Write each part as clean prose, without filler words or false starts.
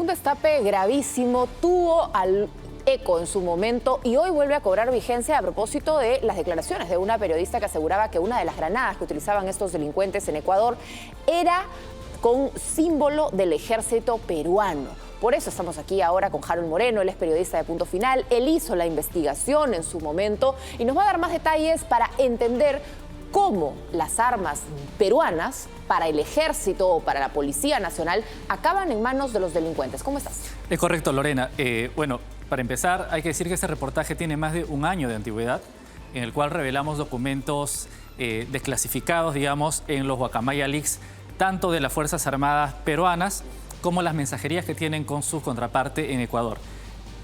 destape gravísimo tuvo al eco en su momento y hoy vuelve a cobrar vigencia a propósito de las declaraciones de una periodista que aseguraba que una de las granadas que utilizaban estos delincuentes en Ecuador era con símbolo del ejército peruano. Por eso estamos aquí ahora con Harold Moreno, él es periodista de Punto Final, él hizo la investigación en su momento y nos va a dar más detalles para entender cómo las armas peruanas para el ejército o para la Policía Nacional acaban en manos de los delincuentes. ¿Cómo estás? Es correcto, Lorena. Bueno, para empezar hay que decir que este reportaje tiene más de un año de antigüedad, en el cual revelamos documentos desclasificados, digamos, en los Guacamaya Leaks, tanto de las Fuerzas Armadas peruanas como las mensajerías que tienen con su contraparte en Ecuador.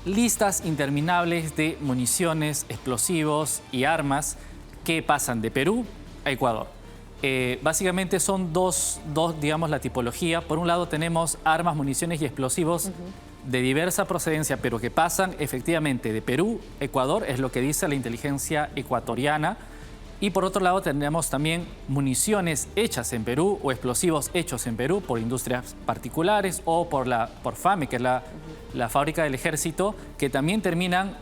Listas interminables de municiones, explosivos y armas que pasan de Perú a Ecuador. Básicamente son dos, digamos, la tipología. Por un lado tenemos armas, municiones y explosivos de diversa procedencia, pero que pasan efectivamente de Perú a Ecuador, es lo que dice la inteligencia ecuatoriana. Y por otro lado tenemos también municiones hechas en Perú o explosivos hechos en Perú por industrias particulares o por FAME, que es la fábrica del ejército, que también terminan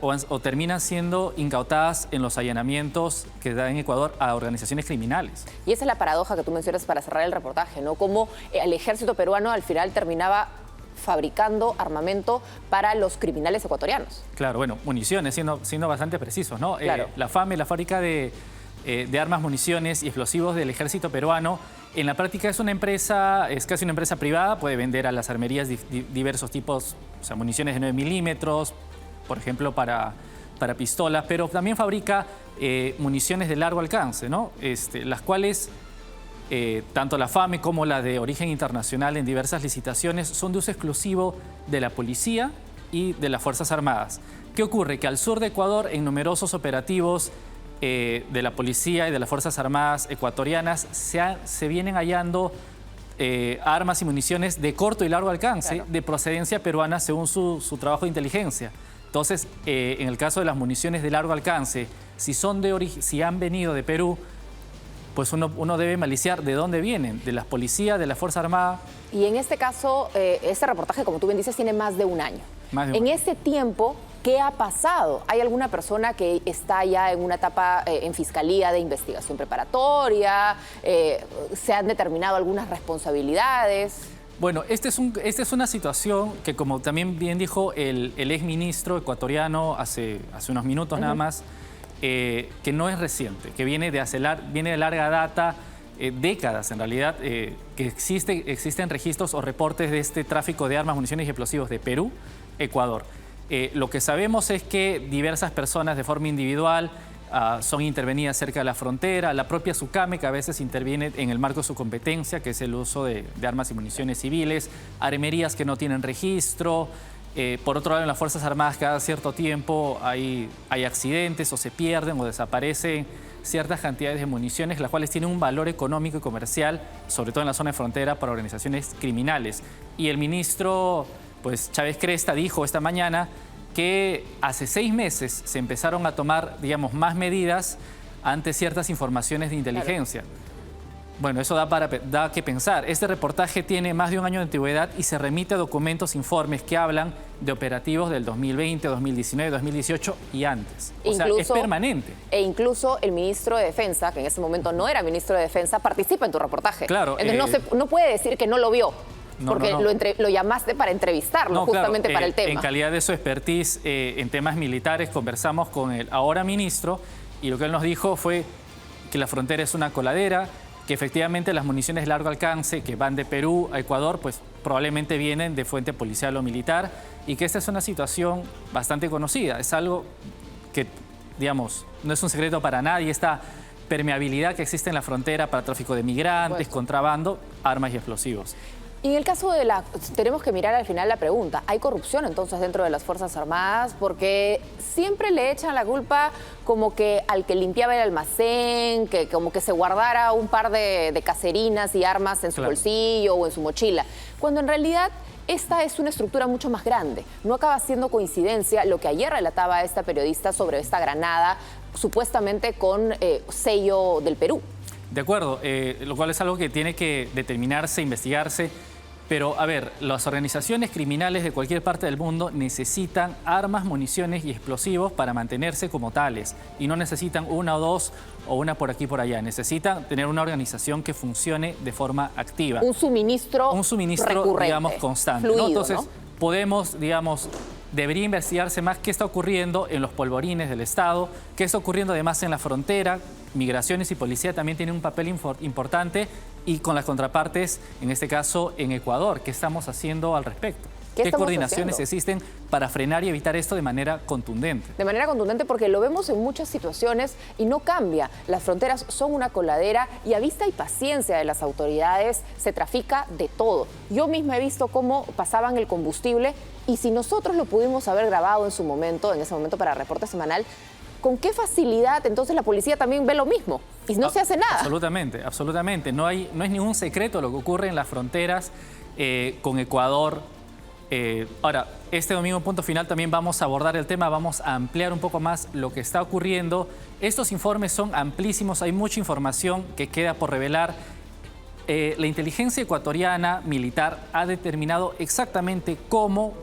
siendo incautadas en los allanamientos que da en Ecuador a organizaciones criminales. Y esa es la paradoja que tú mencionas para cerrar el reportaje, ¿no? Cómo el ejército peruano al final terminaba fabricando armamento para los criminales ecuatorianos. Claro, bueno, municiones, siendo bastante precisos, ¿no? Claro. La FAME, la fábrica de armas, municiones y explosivos del ejército peruano, en la práctica es casi una empresa privada, puede vender a las armerías diversos tipos, o sea, municiones de 9 milímetros, por ejemplo, para pistolas, pero también fabrica municiones de largo alcance, ¿no? Las cuales, tanto la FAME como la de origen internacional en diversas licitaciones, son de uso exclusivo de la policía y de las Fuerzas Armadas. ¿Qué ocurre? Que al sur de Ecuador, en numerosos operativos de la policía y de las Fuerzas Armadas ecuatorianas, se vienen hallando armas y municiones de corto y largo alcance, claro, de procedencia peruana según su trabajo de inteligencia. Entonces, en el caso de las municiones de largo alcance, si han venido de Perú, pues uno debe maliciar de dónde vienen, de las policías, de la Fuerza Armada. Y en este caso, este reportaje, como tú bien dices, tiene más de un año. En ese tiempo, ¿qué ha pasado? ¿Hay alguna persona que está ya en una etapa en fiscalía de investigación preparatoria? ¿Se han determinado algunas responsabilidades? Bueno, esta es una situación que, como también bien dijo el exministro ecuatoriano hace unos minutos nada más, que no es reciente, que viene de larga data, décadas en realidad, que existen registros o reportes de este tráfico de armas, municiones y explosivos de Perú, Ecuador. Lo que sabemos es que diversas personas de forma individual son intervenidas cerca de la frontera, la propia SUCAME, que a veces interviene en el marco de su competencia, que es el uso de armas y municiones civiles, armerías que no tienen registro. Por otro lado, en las Fuerzas Armadas cada cierto tiempo hay accidentes o se pierden o desaparecen ciertas cantidades de municiones, las cuales tienen un valor económico y comercial, sobre todo en la zona de frontera, para organizaciones criminales. Y el ministro Chávez Cresta dijo esta mañana que hace 6 meses se empezaron a tomar, digamos, más medidas ante ciertas informaciones de inteligencia. Claro. Bueno, eso da que pensar. Este reportaje tiene más de un año de antigüedad y se remite a documentos, informes que hablan de operativos del 2020, 2019, 2018 y antes. O sea, es permanente. E incluso el ministro de Defensa, que en ese momento no era ministro de Defensa, participa en tu reportaje. Claro. Entonces no puede decir que no lo vio. Porque lo llamaste para entrevistarlo, justamente para el tema. En calidad de su expertise en temas militares, conversamos con el ahora ministro y lo que él nos dijo fue que la frontera es una coladera, que efectivamente las municiones de largo alcance que van de Perú a Ecuador, pues probablemente vienen de fuente policial o militar y que esta es una situación bastante conocida. Es algo que, digamos, no es un secreto para nadie, esta permeabilidad que existe en la frontera para tráfico de migrantes, contrabando, armas y explosivos. Y en el caso de tenemos que mirar al final la pregunta, ¿hay corrupción entonces dentro de las Fuerzas Armadas? Porque siempre le echan la culpa como que al que limpiaba el almacén, que como que se guardara un par de caserinas y armas en su bolsillo o en su mochila, cuando en realidad esta es una estructura mucho más grande. No acaba siendo coincidencia lo que ayer relataba esta periodista sobre esta granada, supuestamente con sello del Perú. De acuerdo, lo cual es algo que tiene que determinarse, investigarse. Pero, a ver, las organizaciones criminales de cualquier parte del mundo necesitan armas, municiones y explosivos para mantenerse como tales. Y no necesitan una o dos o una por aquí por allá. Necesitan tener una organización que funcione de forma activa. Un suministro recurrente, digamos, constante, fluido, ¿no? Entonces, ¿no? podemos, digamos, debería investigarse más qué está ocurriendo en los polvorines del Estado, qué está ocurriendo además en la frontera. Migraciones y policía también tienen un papel importante, y con las contrapartes, en este caso en Ecuador. ¿Qué estamos haciendo al respecto? ¿Qué coordinaciones existen para frenar y evitar esto de manera contundente? De manera contundente, porque lo vemos en muchas situaciones y no cambia. Las fronteras son una coladera y a vista y paciencia de las autoridades se trafica de todo. Yo misma he visto cómo pasaban el combustible, y si nosotros lo pudimos haber grabado en ese momento para Reporte Semanal, ¿con qué facilidad entonces la policía también ve lo mismo y no se hace nada? Absolutamente, absolutamente. No es ningún secreto lo que ocurre en las fronteras con Ecuador. Ahora, este domingo en Punto Final también vamos a abordar el tema, vamos a ampliar un poco más lo que está ocurriendo. Estos informes son amplísimos, hay mucha información que queda por revelar. La inteligencia ecuatoriana militar ha determinado exactamente cómo,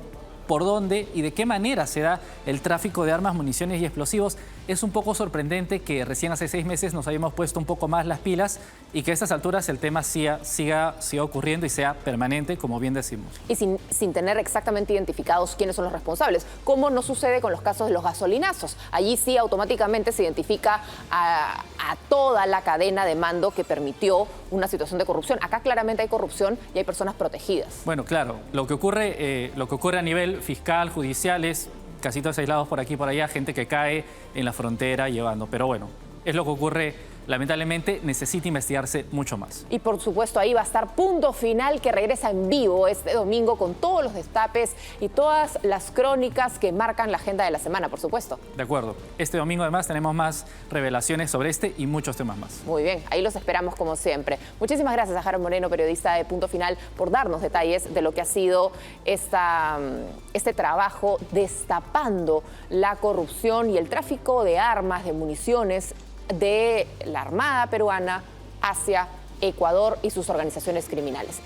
por dónde y de qué manera se da el tráfico de armas, municiones y explosivos. Es un poco sorprendente que recién hace 6 meses nos hayamos puesto un poco más las pilas y que a estas alturas el tema siga ocurriendo y sea permanente, como bien decimos. Y sin tener exactamente identificados quiénes son los responsables, como no sucede con los casos de los gasolinazos. Allí sí automáticamente se identifica a toda la cadena de mando que permitió una situación de corrupción. Acá claramente hay corrupción y hay personas protegidas. Bueno, claro, lo que ocurre a nivel fiscal, judicial, es casitos aislados por aquí y por allá, gente que cae en la frontera llevando. Pero bueno, es lo que ocurre. Lamentablemente necesita investigarse mucho más. Y por supuesto ahí va a estar Punto Final, que regresa en vivo este domingo con todos los destapes y todas las crónicas que marcan la agenda de la semana, por supuesto. De acuerdo. Este domingo además tenemos más revelaciones sobre este y muchos temas más. Muy bien, ahí los esperamos como siempre. Muchísimas gracias a Harold Moreno, periodista de Punto Final, por darnos detalles de lo que ha sido este trabajo destapando la corrupción y el tráfico de armas, de municiones de la Armada peruana hacia Ecuador y sus organizaciones criminales.